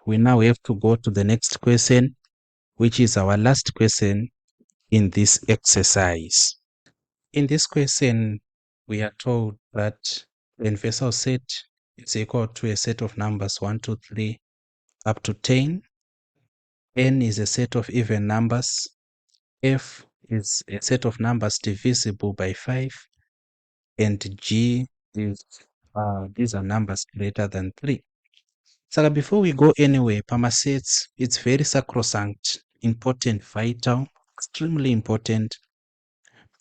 we now have to go to the next question, which is our last question in this exercise. In this question, we are told that the universal set is equal to a set of numbers 1, 2, 3 up to 10. N is a set of even numbers. F is a set of numbers divisible by 5. And G is these are numbers greater than 3. So before we go anywhere, sets, it's very sacrosanct, important, vital, extremely important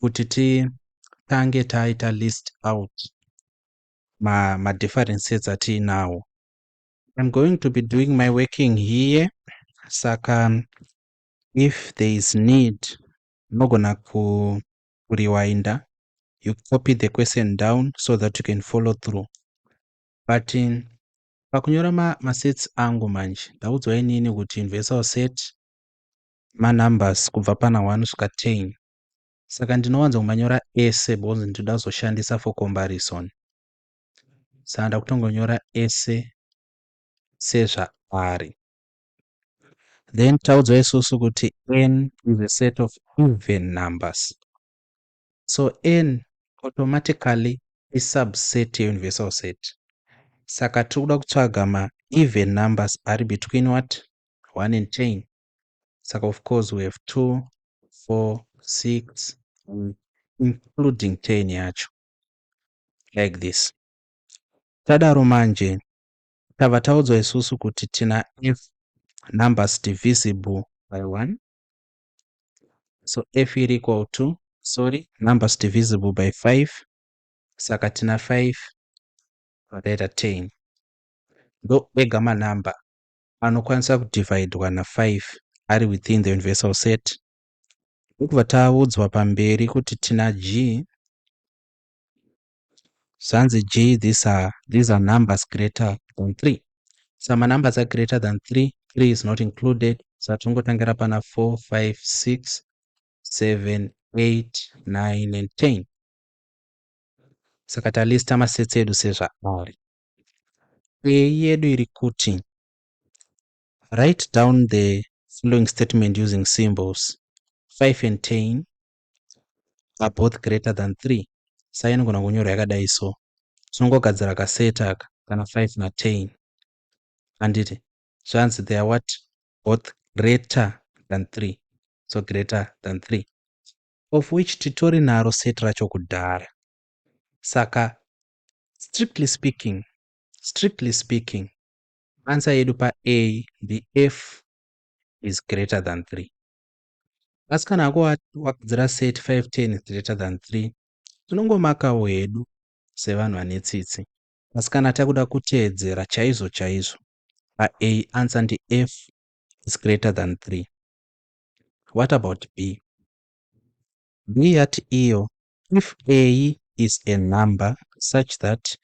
kuti tange taita list out ma different sets atiinawo. I'm going to be doing my working here. Saka if there is need, nogona ku rewinder, you copy the question down so that you can follow through. But pakunyora masets angu manje ndaudzwa inini kuti universal set numbers kubva pana 1 kusvika 10. Saka ndinowanza kumanyora ese because ndinoda kuzoshandisa for comparison. Saka ndakutongonyora ese sezvaari. Then taudzwa isusu kuti n is a set of even numbers. So n automatically is subset universal set. Saka tikuda kutsvaga ma even numbers ari between what? 1 and 10. Saka of course we have 2, 4, 6, including 10 yacho. Like this. Tadaro manje tava taudzwa isusu kuti tina f numbers divisible by 1. So f is equal to, numbers divisible by 5. Saka tina 5 padaita 10. Ndo ega manamba anokwanisa kudividwa na 5 ari within the universal set. Ndokubva taudzwa pamberi kuti tina g. Zvanzi g, these are numbers greater than 3. Some numbers are greater than 3. 3 is not included. So tungotangira pana 4, 5, 6, 7, 8, 9 and 10. Saka talista masets edu sezvaari. A yedu iri kuti write down the following statement using symbols. 5 and 10 are both greater than 3. Saka inogona kunyora yakadai so. Tinongogadzira kaseta aka kana 5 na 10. Anditi zvanzi they are what? Both greater than 3. So greater than 3. Of which titori naro set racho kudhara. Saka strictly speaking, answer yedu pa A, the F is greater than 3. Asi kana ako wakadzira set 5, 10 is greater than 3, tinongomakawo hedu sevanhu vane tsitsi. Asi kana takuda kuteedzera chaizvo pa A, answer ndi F is greater than 3. What about B? B yati iyo, if A is a number such that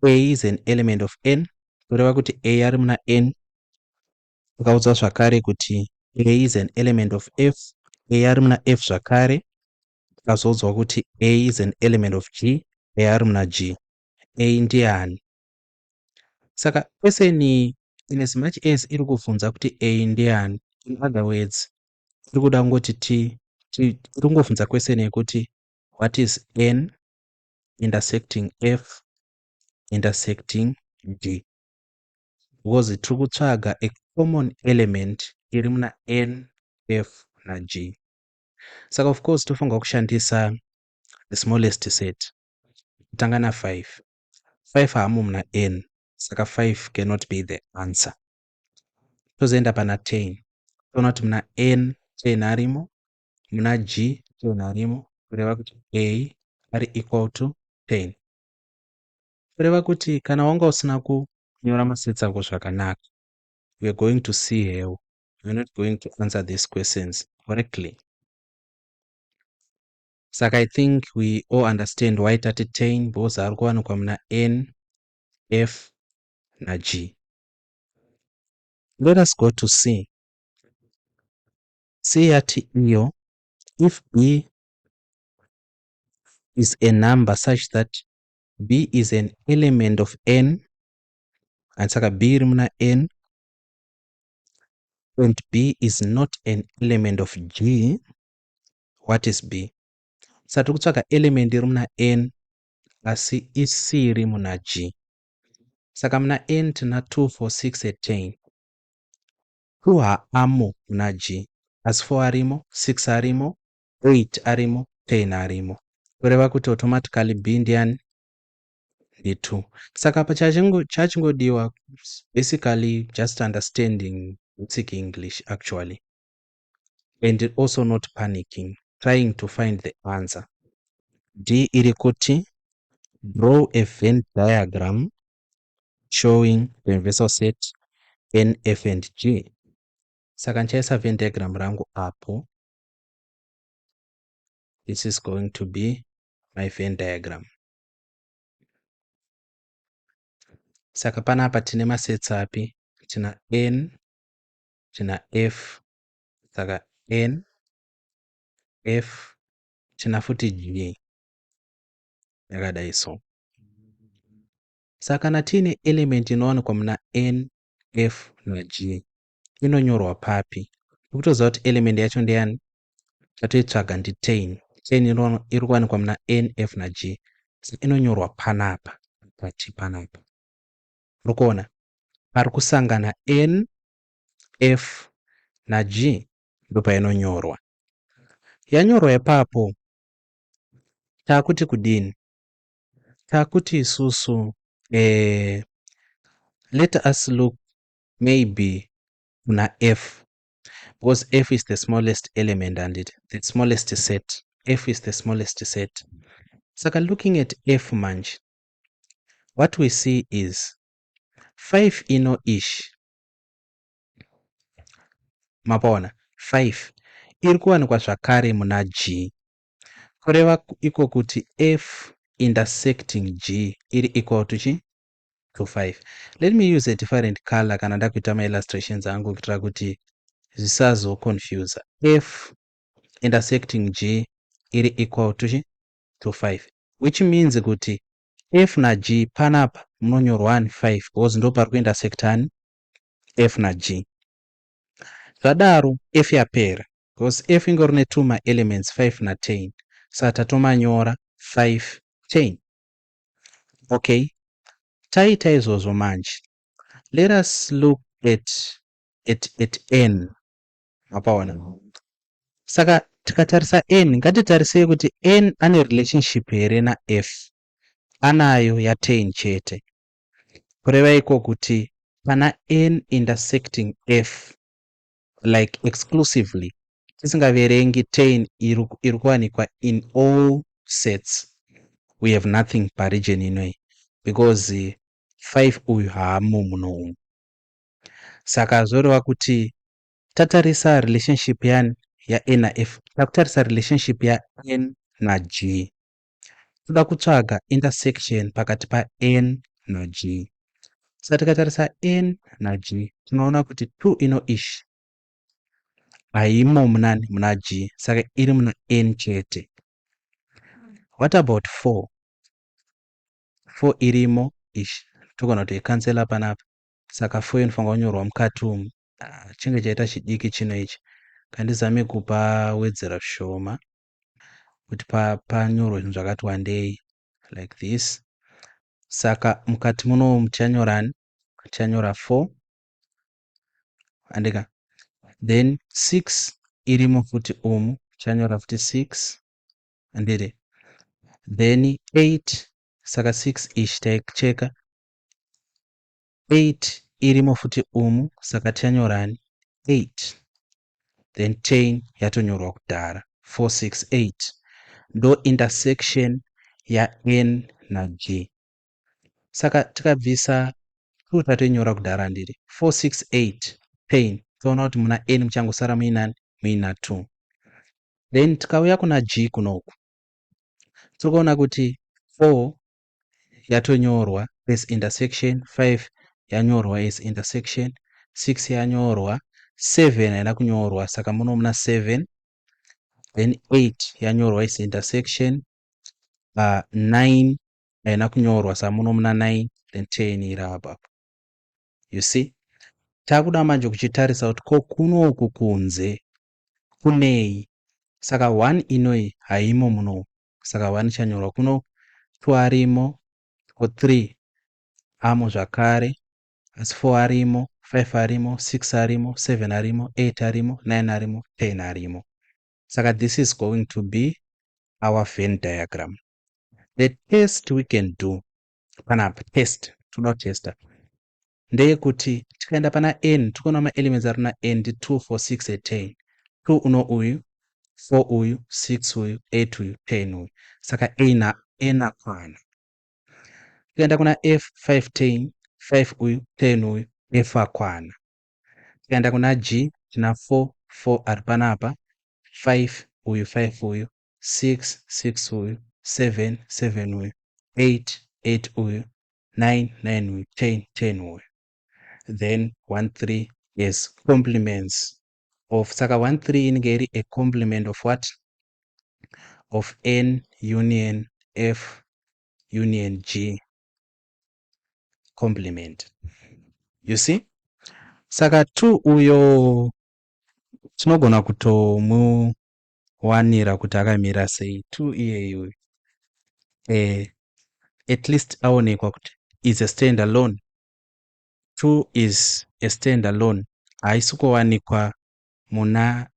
A is an element of n, kureva kuti A ari muna n, ukaudzwa zvakare kuti A is an element of f, A ari muna f zvakare, ukazoudzwa kuti A is an element of g, A ari muna g. A ndiani? Saka question in as much as iri kubvunza kuti A ndiani, in other words, iri kuda ngoti iri kungobvunza question yekuti what is n intersecting f intersecting d. Because tiri kutsvaga a common element iri muna n, f na g. Saka of course tofunga kushandisa the smallest set. Kutanga na 5. 5 haamu muna n. Saka 5 cannot be the answer. Tozoenda pana 10. Toona kuti muna n 10 arimo, muna g 10 arimo, kureva kuti A ari equal to 10. Kureva kuti kana wanga usina kunyora masets ako zvakanaka, we are going to see here, we are not going to answer these questions correctly. Saka I think we all understand why tati 10 because ari kuwanikwa muna n, f na g. Let us go to C. C yati iyo, if B is a number such that B is an element of n, and saka B iri muna n, and B is not an element of G, what is B? Saka tiri kutsvaga element iri muna N asi isiri muna G. Saka muna N tina 2, 4, 6 10. 2 haamo muna G asi 4 arimo, 6 arimo, 8 arimo, 10 arimo. Kureva kuti automatically B ndiani? Ndi2. Saka apa chachingodiwa basically just understanding basic English actually, and also not panicking, trying to find the answer. D iri kuti draw a Venn diagram showing the universal set N, F and G. Saka nchaisa Venn diagram rangu apo. This is going to be my Venn diagram. Saka panapa tine masets api? Tina N, tina F, saka N, F, tina futi G. Yakadai so. Saka kana tine element inowanikwa muna N, F na G, inonyorwa papi? Kutoziva kuti element yacho ndeyani? Tatoitsvaga ndi 10. 10 iri kuwanikwa muna N, F na G. Saka inonyorwa panapa. Pati panapa. Urikuona? Pari kusangana N, F na G ndo painonyorwa. Yanyorwa ipapo taakuti kudini? Taakuti isusu let us look maybe muna F, because F is the smallest element and the smallest set. F is the smallest set. Saka looking at F manje, what we see is 5 ino-ish. Mapaona 5 iri kuwanikwa zvakare muna G. Kureva iko kuti F intersecting G iri equal to chi? To 5. Let me use a different color kana ndakuita my illustrations angu kuitira kuti zvisazo confuse. F intersecting G iri equal to chi? To 5. Which means kuti F na G panapa munonyorwa 5 because ndo pari kuintersectani F na G. Zvadaro F yapera because F ingori ne 2 ma elements 5 na 10. Saka tatomanyora 5, 10. Okay. Taita izvozvo manje. Let us look at N. Mapaona. Saka tikatarisa N, ngatitarisei kuti N ane relationship here na F. Anayo ya 10 chete. Kureva iko kuti pana N intersecting F like exclusively, tisingaverengi 10 iri kuwanikwa in all sets, we have nothing pa region inoi because 5 uyu haamo muno umu. Saka zvoreva kuti tatarisa relationship yani ya N na F, takutarisa relationship ya N na G. Toda kutsvaga intersection pakati pa N na G. Saka tikatarisa N na G, tunaona kuti 2 ino-ish haimo munani? Muna G. Saka iri muna N chete. What about 4? 4 irimo ish. Togona toikancela panapa. Saka 4 inofanirwa kunyorwa mukati umu. Chinge chaita chidiki chino ichi. Kandizame kupa wedzera zvishoma kuti panyorwe zvinhu zvakati wandei like this. Saka mukati muno muchanyorani? Chanyora 4 andika. Then 6 irimo futi umu, chanyora futi 6 andire. Then 8, saka 6 ish taicheka. 8 irimo futi umu, saka chanyorani? 8. Then 10 yatonyorwa kudhara 4, 6, 8. Ndo intersection ya N na G. Saka tikabvisa 2 tatonyora kudhara ndiri 4, 6, 8, 10. Toona kuti muna N muchangosara muinani? Muina 2. Then tikauya kuna G kunoku, tokuona kuti 4 yatonyorwa as intersection, 5 yanyorwa as intersection, 6 yanyorwa, 7 haina kunyorwa saka muno muna 7. Then 8 yanyorwa as intersection, 9 haina kunyorwa saka muno muna 9. Then 10 iri apapo. You see? takuda manje kuchitarisa kuti ko kunoku kunze kunei. Saka 1 inoi haimo muno, saka 1 chanyorwa kuno, 2 arimo, ko 3 amo zvakare, asi 4 arimo, 5 arimo, 6 arimo, 7 arimo, 8 arimo, 9 arimo, 10 arimo. Saka this is going to be our Venn diagram. The test we can do panapa, test toda kutesta ndeyekuti tikaenda pana n tikaona maelements ari na n ndi 2 4 6 10, 2 uno uyu, 4 uyu, 6 uyu, 8 uyu, 10 uyu, saka n akwana. Tikaenda kuna f 5 10, 5 uyu, 10 uyu, f akwana. Tikaenda kuna g tina 4 4 ari panapa, 5 uyu, 5 uyu, 6 6 uyu, 7 7 uyu, 8 8 uyu, 9 9 uyu, 10 10 uyu. Then 1 3 is complements of, saka 1 3 inenge iri a complement of what? Of n union f union g complement. You see? Saka 2 uyo tinogona kutomuwanira kuti akamira sei. 2 iyeyo at least aonekwa kuti is a stand alone. 2 is a stand alone. Haisi kuwanikwa muna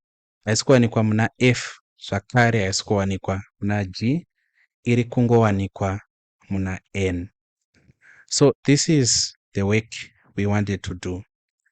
f zvakare, haisi kuwanikwa muna g, iri kungowanikwa muna n. So this is the work we wanted to do.